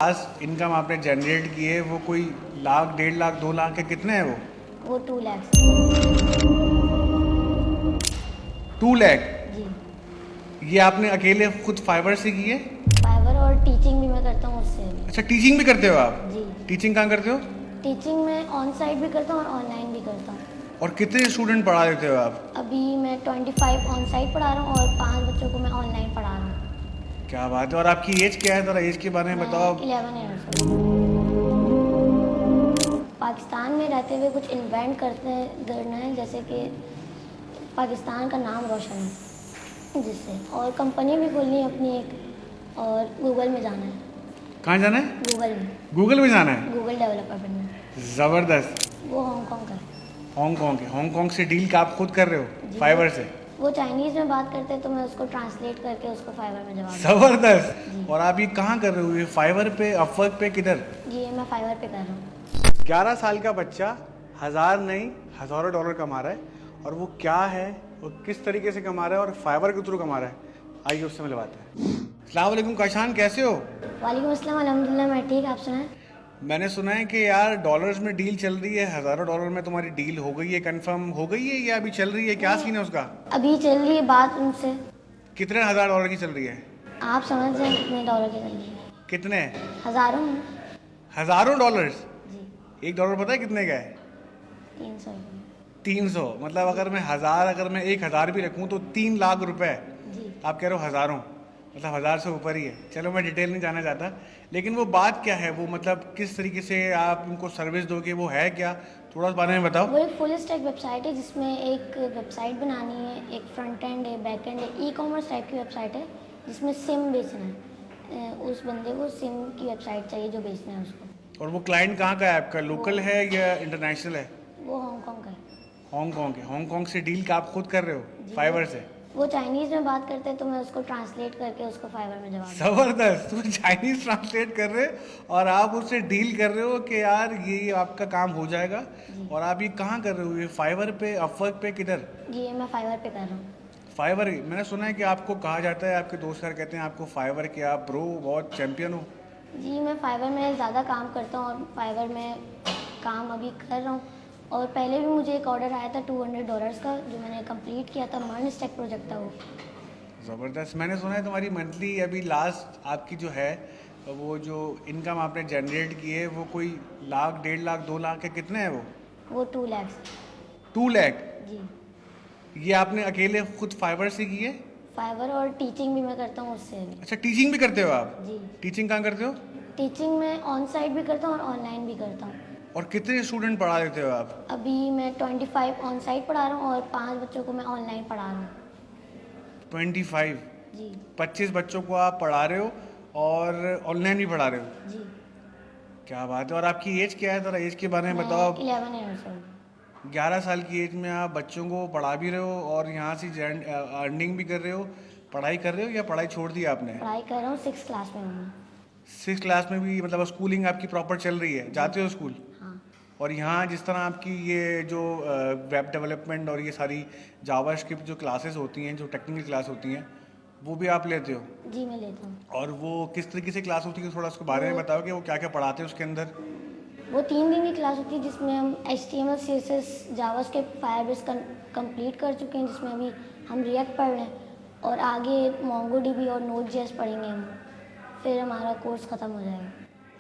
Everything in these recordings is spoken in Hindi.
लास्ट इनकम आपने जनरेट की है वो कोई लाख 1.5 लाख 2 लाख के कितने हैं वो 2 लाख 2 लाख। जी। ये आपने अकेले खुद फाइवर से की है? फाइवर और टीचिंग भी मैं करता हूँ उससे भी। अच्छा, टीचिंग भी करते हो आप? जी। टीचिंग कहाँ करते हो? टीचिंग में ऑन साइट भी करता हूँ और ऑनलाइन भी करता हूँ। और कितने स्टूडेंट पढ़ा देते हो आप? अभी मैं 25 ऑन साइट पढ़ा रहा हूँ और 5 बच्चों को मैं ऑनलाइन पढ़ा रहा हूँ। क्या बात है। और आपकी एज क्या है, थोड़ा एज के बारे में बताओ। 11 ईयर्स ओल्ड। पाकिस्तान में रहते हुए कुछ इन्वेंट करना है, जैसे कि पाकिस्तान का नाम रोशन है जिससे, और कंपनी भी खोलनी है अपनी एक, और गूगल में जाना है। कहाँ जाना है? गूगल में। गूगल में जाना है? गूगल डेवलपर बनना है। ज़बरदस्त। वो हांगकांग का है। हांगकांग के? हांगकांग से डील का आप खुद कर रहे हो जी। फाइवर से? वो चाइनीज़ में बात करते हैं तो मैं उसको ट्रांसलेट करके उसको फाइवर में जवाब ज़बरदस्त। और आप ये कहाँ कर रहे हो, ये फाइवर पे, अपवर्क पे, किधर? ये मैं फाइवर पे कर रहा हूँ। 11 साल का बच्चा हज़ार नहीं हज़ारों डॉलर कमा रहा है, और वो क्या है, वो किस तरीके से कमा रहा है और फाइवर के थ्रू कमा रहा है, आइए उससे मिलवाते हैं। अस्सलाम वालेकुम काशान, कैसे हो? वालेकुम अस्सलाम, अल्हम्दुलिल्लाह मैं ठीक, आप सुनाएं? मैंने सुना है कि यार डॉलर्स में डील चल रही है, हज़ारों डॉलर में तुम्हारी डील हो गई है, कंफर्म हो गई है या अभी चल रही है, क्या सीन है उसका? अभी चल रही है बात उनसे। कितने हज़ार डॉलर की चल रही है? आप समझ जाएं कितने डॉलर की चल रही है। कितने? हज़ारों में। हज़ारों डॉलर्स? जी। 1 डॉलर पता है कितने का है? 300 रुपये। 300? मतलब अगर मैं 1000, अगर मैं 1000 भी रखूँ तो 3 लाख रुपए। जी। आप कह रहे हो हज़ारों, मतलब 1000 से ऊपर ही है। चलो मैं डिटेल नहीं जाना चाहता, लेकिन वो बात क्या है, वो मतलब किस तरीके से आप उनको सर्विस दोगे, वो है क्या, थोड़ा इस बारे में बताओ। वो एक फुल स्टैक वेबसाइट है जिसमें एक वेबसाइट बनानी है, एक फ्रंट एंड है, बैक एंड है, ई कॉमर्स टाइप की वेबसाइट है जिसमें सिम बेचना है। उस बंदे को सिम की वेबसाइट चाहिए जो बेचना है उसको। और वो क्लाइंट कहाँ का है आपका, लोकल है या इंटरनेशनल है? वो हांगकांग का है। हांगकांग है? हांगकांग से डील का आप खुद कर रहे हो जी। फाइवर से? वो चाइनीज़ में बात करते हैं तो मैं उसको ट्रांसलेट करके उसको फाइवर में जवाब ज़बरदस्त। तुम चाइनीज ट्रांसलेट कर रहे हो और आप उससे डील कर रहे हो कि यार ये आपका काम हो जाएगा। और आप ये कहाँ कर रहे हो, ये फाइवर पे, अपवर्क पे, किधर? ये मैं फाइवर पे कर रहा हूँ। फाइवर? मैंने सुना है कि आपको कहा जाता है, आपके दोस्त यार कहते हैं आपको फाइवर के आप प्रो, बहुत चैंपियन हो। जी, मैं फाइवर में ज़्यादा काम करता हूँ और फाइवर में काम अभी कर रहा हूँ। और पहले भी मुझे एक ऑर्डर आया था $200 का जो मैंने कंप्लीट किया था, मर्न स्टैक प्रोजेक्ट था वो। ज़बरदस्त। मैंने सुना है तुम्हारी मंथली अभी लास्ट आपकी जो है, वो जो इनकम आपने जनरेट की है वो कोई लाख 1.5 लाख 2 लाख के कितने हैं वो 2 लाख। 2 लाख। जी। ये आपने अकेले खुद फाइवर से की है? फाइवर और टीचिंग भी मैं करता हूँ उससे भी। अच्छा, टीचिंग भी करते हो आप? जी। टीचिंग कहाँ करते हो? टीचिंग में ऑन साइट भी करता हूँ और ऑनलाइन भी करता हूँ। और कितने स्टूडेंट पढ़ा देते हो आप? अभी मैं 25 ऑन साइट पढ़ा रहा हूँ और 5 बच्चों को मैं ऑनलाइन पढ़ा रहा हूँ। 25? जी। 25 बच्चों को आप पढ़ा रहे हो और ऑनलाइन भी पढ़ा रहे हो? जी। क्या बात है। और आपकी एज क्या है, थोड़ा एज के बारे में बताओ। 11 ईयर्स ओल्ड। 11 साल की एज में आप बच्चों को पढ़ा भी रहे हो और यहाँ से अर्निंग भी कर रहे हो, पढ़ाई कर रहे हो या पढ़ाई छोड़ दी आपने? पढ़ाई कर रहा हूँ, 6 क्लास में हूँ मैं। 6 क्लास में भी, मतलब स्कूलिंग आपकी प्रॉपर चल रही है, जाते हो स्कूल? हाँ। और यहाँ जिस तरह आपकी ये जो वेब डेवलपमेंट और ये सारी जावास्क्रिप्ट जो क्लासेस होती हैं, जो टेक्निकल क्लास होती हैं, वो भी आप लेते हो? जी, मैं लेता हूँ। और वो किस तरीके से क्लास होती है, थोड़ा उसके बारे में बताओ कि वो क्या क्या पढ़ाते हैं उसके अंदर। वो 3 दिन की क्लास होती है जिसमें हम HTML CSS JavaScript Firebase complete कर चुके हैं, जिसमें अभी हम रिएक्ट पढ़ रहे हैं और आगे MongoDB और Node.js पढ़ेंगे हम, फिर हमारा कोर्स ख़त्म हो जाएगा।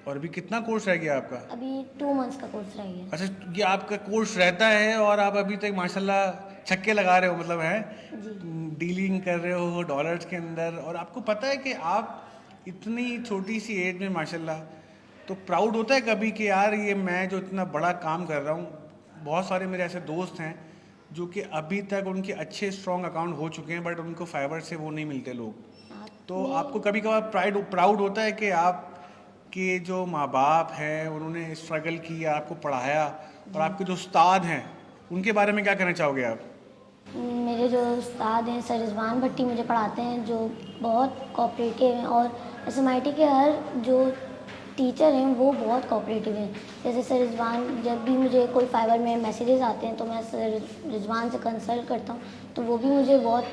और अभी कितना कोर्स रह गया आपका? अभी 2 मंथ्स का कोर्स रह गया। अच्छा, ये आपका कोर्स रहता है और आप अभी तक माशाल्लाह छक्के लगा रहे हो, मतलब है जी। डीलिंग कर रहे हो डॉलर्स के अंदर। और आपको पता है कि आप इतनी छोटी सी एज में माशाल्लाह, तो प्राउड होता है कभी कि यार ये मैं जो इतना बड़ा काम कर रहा हूँ। बहुत सारे मेरे ऐसे दोस्त हैं जो कि अभी तक उनके अच्छे स्ट्रॉन्ग अकाउंट हो चुके हैं, बट उनको फाइवर से वो नहीं मिलते लोग। तो आपको कभी कभार प्राउड होता है कि आप के जो माँ बाप हैं उन्होंने स्ट्रगल किया, आपको पढ़ाया, और आपके जो उस्ताद हैं उनके बारे में क्या कहना चाहोगे आप? मेरे जो उस्ताद हैं सर रिजवान भट्टी मुझे पढ़ाते हैं, जो बहुत कोऑपरेटिव हैं, और SMIT के हर जो टीचर हैं वो बहुत कोऑपरेटिव हैं। जैसे सर रिजवान, जब भी मुझे कोई फाइवर में मैसेजेस आते हैं तो मैं सर रिजवान से कंसल्ट करता हूँ, तो वो भी मुझे बहुत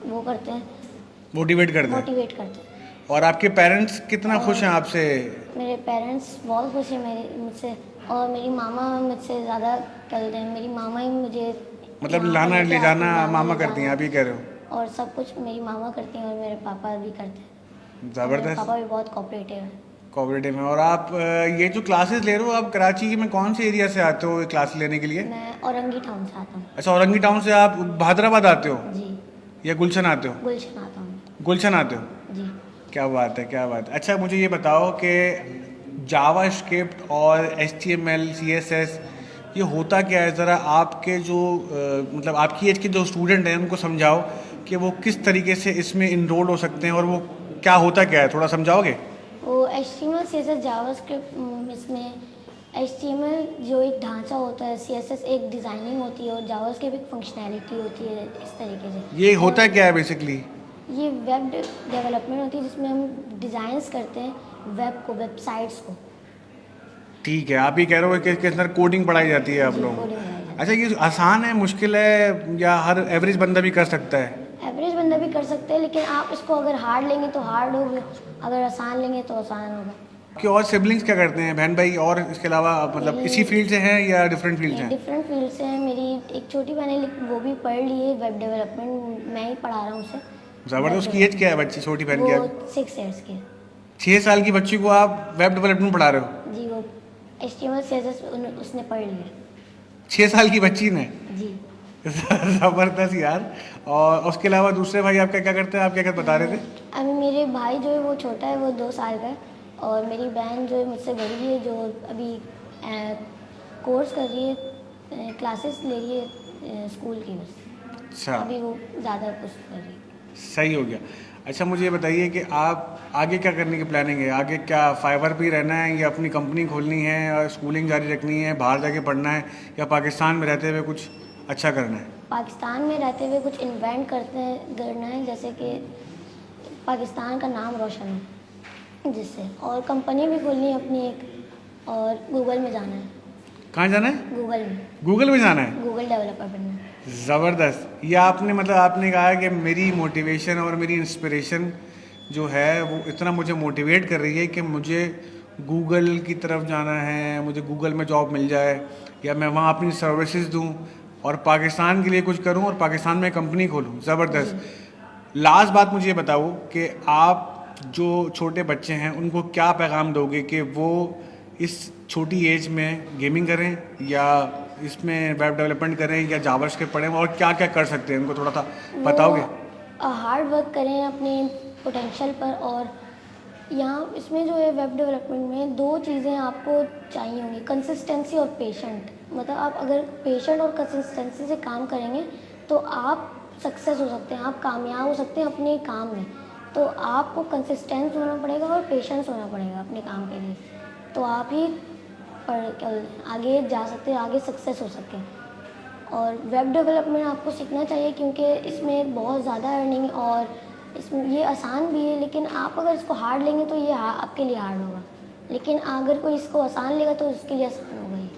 वो करते हैं, मोटिवेट करते हैं? मोटिवेट करते हैं। और आपके पेरेंट्स कितना खुश हैं आपसे? मेरे पेरेंट्स बहुत खुश हैं मेरे मुझसे, और मेरी मामा मुझसे ज़्यादा करते हैं। मेरी मामा ही मुझे मतलब यहाँ पर लाना लेके ले आती जाना हैं, लाना मामा ले करती हैं, जाना, आप ये कह रहे हो? और सब कुछ मेरी मामा करती हैं और मेरे पापा भी करते हैं। और मेरे ज़बरदस्त। पापा भी बहुत कोऑपरेटिव हैं। कोऑपरेटिव में। और आप ये जो क्लासेस ले रहे हो, आप कराची में कौन से एरिया से आते हो ये क्लास लेने के लिए? मैं औरंगी टाउन से आता हूँ। अच्छा, औरंगी टाउन से आप बहादुराबाद आते हो जी, या गुलशन आते हो? गुलशन आता हूँ। गुलशन आते हो। जी, क्या बात है, क्या बात है। अच्छा मुझे ये बताओ कि जावा स्क्रिप्ट और HTML CSS ये होता क्या है? ज़रा आपके जो मतलब आपकी एज के जो स्टूडेंट हैं उनको समझाओ कि वो किस तरीके से इसमें इनरोल हो सकते हैं और वो क्या होता क्या है, थोड़ा समझाओगे? वो HTML CSS जावास्क्रिप्ट, इसमें HTML जो एक ढांचा होता है, CSS एक डिज़ाइनिंग होती है और जावास्क्रिप्ट एक फंक्शनैलिटी होती है, इस तरीके से। ये और होता क्या है बेसिकली? ये वेब डेवलपमेंट होती है जिसमें हम डिज़ाइंस करते हैं वेब को, वेबसाइट्स को। ठीक है, आप ये कह रहे हो कि इसके अंदर कोडिंग पढ़ाई जाती है आप जी, लोगों को। कोडिंग कराई जाती अच्छा, ये आसान है, मुश्किल है, या हर एवरेज बंदा भी कर सकता है? है। एवरेज बंदा भी कर सकते हैं, लेकिन आप इसको अगर हार्ड लेंगे तो हार्ड होगा, अगर आसान लेंगे तो आसान होगा। कि और सिबलिंग्स क्या करते हैं, बहन भाई, और इसके अलावा मतलब मेरी इसी फील्ड से हैं या डिफरेंट फील्ड से हैं? डिफरेंट फील्ड से हैं। मेरी एक छोटी बहन है, लेकिन वो भी पढ़ रही है वेब डेवलपमेंट, मैं ही पढ़ा रहा हूँ उसे। ज़बरदस्त। उसकी एज क्या है बच्ची, छोटी बहन की? वो 6 ईयर्स की है। 6 साल की बच्ची को आप वेब डेवलपमेंट पढ़ा रहे हो? जी, वो HTML CSS उसने पढ़ लिया। 6 साल की बच्ची ने? जी, ज़बरदस्त यार। और उसके अलावा दूसरे भाई आपका क्या करते हैं, आप क्या क्या बता रहे थे? अभी मेरे भाई जो है वो छोटा है, वो 2 साल का है, और मेरी बहन जो है मुझसे बड़ी है, जो अभी कोर्स कर रही है, क्लासेस ले रही है स्कूल की, बस अच्छा, अभी वो ज़्यादा कुछ कर रही है। सही हो गया। अच्छा मुझे ये बताइए कि आप आगे क्या करने की प्लानिंग है? आगे क्या फाइवर पे ही रहना है, या अपनी कंपनी खोलनी है और स्कूलिंग जारी रखनी है, बाहर जाके पढ़ना है, या पाकिस्तान में रहते हुए कुछ अच्छा करना है? पाकिस्तान में रहते हुए कुछ इन्वेंट करना है, जैसे कि पाकिस्तान का नाम रोशन हो जिससे, और कंपनी भी खोलनी है अपनी एक, और गूगल में जाना है। कहाँ जाना है? गूगल में, गूगल में जाना है। गूगल डेवलपर बनना है। ज़बरदस्त। ये आपने मतलब आपने कहा कि मेरी मोटिवेशन और मेरी इंस्पिरेशन जो है वो इतना मुझे मोटिवेट कर रही है कि मुझे गूगल की तरफ जाना है, मुझे गूगल में जॉब मिल जाए, या मैं वहाँ अपनी सर्विसेज दूँ और पाकिस्तान के लिए कुछ करूँ और पाकिस्तान में कंपनी खोलूँ। ज़बरदस्त। लास्ट बात मुझे ये बताओ कि आप जो छोटे बच्चे हैं उनको क्या पैगाम दोगे कि वो इस छोटी एज में गेमिंग करें, या इसमें वेब डेवलपमेंट करें, या जावास्क्रिप्ट पढ़ें, और क्या क्या कर सकते हैं उनको थोड़ा सा बताओगे? हार्ड वर्क करें अपने पोटेंशियल पर, और यहाँ इसमें जो है वेब डेवलपमेंट में 2 चीज़ें आपको चाहिए होंगी, कंसिस्टेंसी और पेशेंट। मतलब आप अगर पेशेंट और कंसिस्टेंसी से काम करेंगे तो आप सक्सेस हो सकते हैं, आप कामयाब हो सकते हैं अपने काम में। तो आपको कंसिस्टेंट होना पड़ेगा और पेशेंस होना पड़ेगा अपने काम के लिए, तो आप ही आगे जा सकते हैं, आगे सक्सेस हो सकते हैं। और वेब डेवलपमेंट आपको सीखना चाहिए, क्योंकि इसमें बहुत ज़्यादा अर्निंग है, और इसमें ये आसान भी है, लेकिन आप अगर इसको हार्ड लेंगे तो ये आपके लिए हार्ड होगा, लेकिन अगर कोई इसको आसान लेगा तो उसके लिए आसान होगा ये।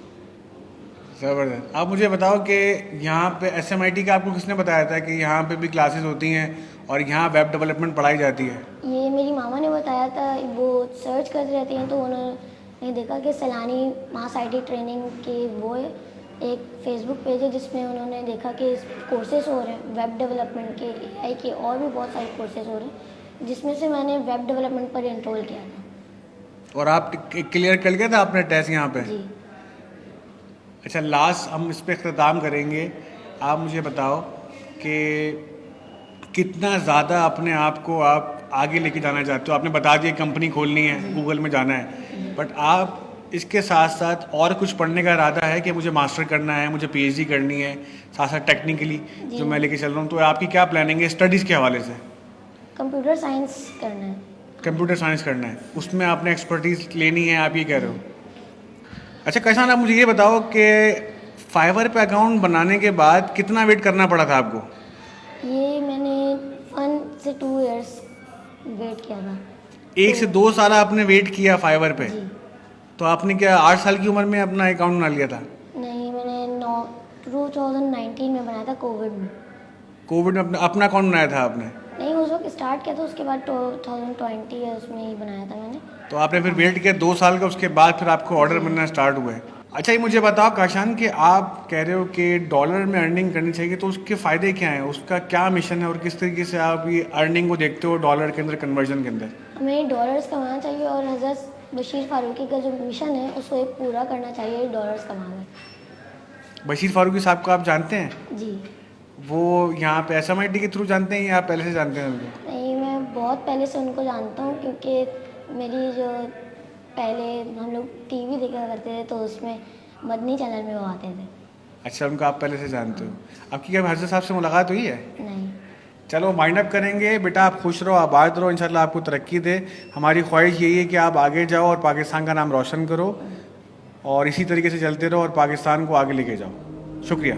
ज़बरदस्त। आप मुझे बताओ कि यहाँ पे SMIT का आपको किसने बताया था कि यहाँ पे भी क्लासेस होती हैं और यहाँ वेब डेवलपमेंट पढ़ाई जाती है? ये मेरी मामा ने बताया था, वो सर्च करती रहती हैं तो उन्होंने देखा कि सैलानी मास IT ट्रेनिंग के वो है, एक फेसबुक पेज है जिसमें उन्होंने देखा कि कोर्सेज हो रहे हैं वेब डेवलपमेंट के, AI के, और भी बहुत सारे कोर्सेज हो रहे हैं, जिसमें से मैंने वेब डेवलपमेंट पर एनरोल किया था। और आप क्लियर कर गया था आपने टेस्ट यहाँ पे? जी, अच्छा, लास्ट हम इस पे इख्तिताम करेंगे। आप मुझे बताओ कि कितना ज़्यादा अपने आप को आप आगे लेके जाना चाहते हो? आपने बता दिया कंपनी खोलनी है, गूगल में जाना है, बट आप इसके साथ साथ और कुछ पढ़ने का इरादा है कि मुझे मास्टर करना है, मुझे PhD करनी है, साथ साथ टेक्निकली जो मैं लेके चल रहा हूँ, तो आपकी क्या प्लानिंग है स्टडीज़ के हवाले से? कंप्यूटर साइंस करना है। कंप्यूटर साइंस करना है, उसमें आपने एक्सपर्टीज़ लेनी है, आप ये कह रहे हो? अच्छा कैसान, आप मुझे ये बताओ कि फाइवर पे अकाउंट बनाने के बाद कितना वेट करना पड़ा था आपको? ये मैंने 1 से 2 इयर्स वेट किया था। 1 से 2 साल आपने वेट किया फाइवर पे? जी, तो आपने क्या 8 साल की उम्र में अपना अकाउंट बना लिया था? नहीं, मैंने 2019 में बनाया था, कोविड में। कोविड में अपना अकाउंट बनाया था आपने? नहीं, उस वक्त स्टार्ट किया था, उसके बाद 2020 है उसमें ही बनाया था मैंने। तो आपने फिर वेट किया 2 साल का, उसके बाद फिर आपको ऑर्डर मिलना स्टार्ट हुआ है। अच्छा ये मुझे बताओ काशान कि आप कह रहे हो कि डॉलर में अर्निंग करनी चाहिए, तो उसके फ़ायदे क्या हैं, उसका क्या मिशन है और किस तरीके से आप ये अर्निंग को देखते हो डॉलर के अंदर, कन्वर्जन के अंदर? हमें डॉलर्स कमाना चाहिए और हज़रत बशीर फारूकी का जो मिशन है उसको एक पूरा करना चाहिए डॉलर्स कमाकर। बशीर फारूकी साहब को आप जानते हैं? जी वो यहाँ पे SMIT के थ्रू जानते हैं या आप पहले से जानते हैं उनको? नहीं, मैं बहुत पहले से उनको जानता हूँ क्योंकि मेरी जो पहले हम लोग टीवी देखा करते थे तो उसमें मदनी चैनल में वो आते थे। अच्छा, उनको आप पहले से जानते हो। आपकी क्या हज़रत साहब से मुलाकात हुई है? नहीं। चलो माइंड अप करेंगे बेटा, आप खुश रहो, आबाद रहो, इंशाल्लाह आपको तरक्की दे। हमारी ख्वाहिश यही है कि आप आगे जाओ और पाकिस्तान का नाम रोशन करो और इसी तरीके से चलते रहो और पाकिस्तान को आगे लेके जाओ। शुक्रिया।